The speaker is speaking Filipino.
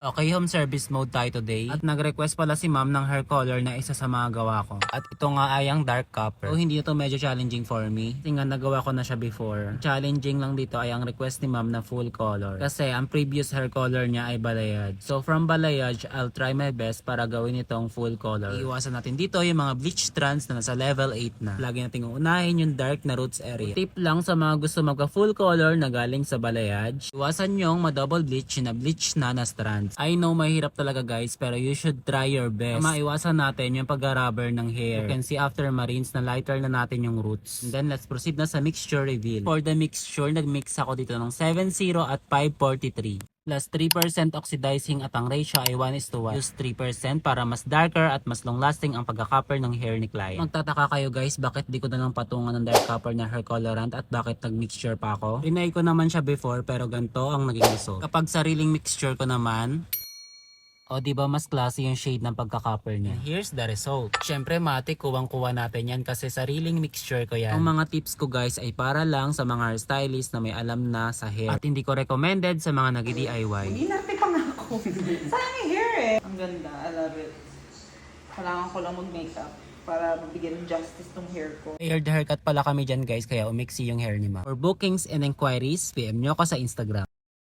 Okay, home service mode tayo today. At nag-request pala si ma'am ng hair color na isa sa mga gawa ko. At ito nga ay ang dark copper. So hindi ito medyo challenging for me. Kasi nga nagawa ko na siya before. Challenging lang dito ay ang request ni ma'am na full color. Kasi ang previous hair color niya ay balayage. So from balayage, I'll try my best para gawin itong full color. Iiwasan natin dito yung mga bleach strands na nasa level 8 na. Lagi natin uunahin yung dark na roots area. Tip lang sa mga gusto magka full color na galing sa balayage. Iwasan yung ma-double bleach na bleach na strands. I know mahirap talaga guys, pero you should try your best. Maiwasan natin yung pag-rubber ng hair. You can see after ma-rinse na lighter na natin yung roots. And then let's proceed na sa mixture reveal. For the mixture, nag-mix ako dito ng 7.0 at 5.43. Plus 3% oxidizing at ang ratio ay 1:1. Use 3% para mas darker at mas long lasting ang pagka-copper ng hair ni client. Magtataka kayo guys, bakit di ko na lang patungan ng dark copper na hair colorant at bakit nag-mixture pa ako? Rinay ko naman siya before pero ganito ang naging result. Kapag sariling mixture ko naman, o diba mas classy yung shade ng pagka-copper niya. And here's the result. Syempre matik, kuwang-kuwa natin yan kasi sariling mixture ko yan. Ang mga tips ko guys ay para lang sa mga hairstylist na may alam na sa hair. At hindi ko recommended sa mga nag-DIY. Inarte pa nga ako. Sayang yung hair eh. Ang ganda, I love it. Kailangan ko lang mag-makeup para mabigyan ng justice tong hair ko. Aired haircut pala kami dyan guys, kaya umiksi yung hair ni ma. For bookings and inquiries, PM nyo ako sa Instagram.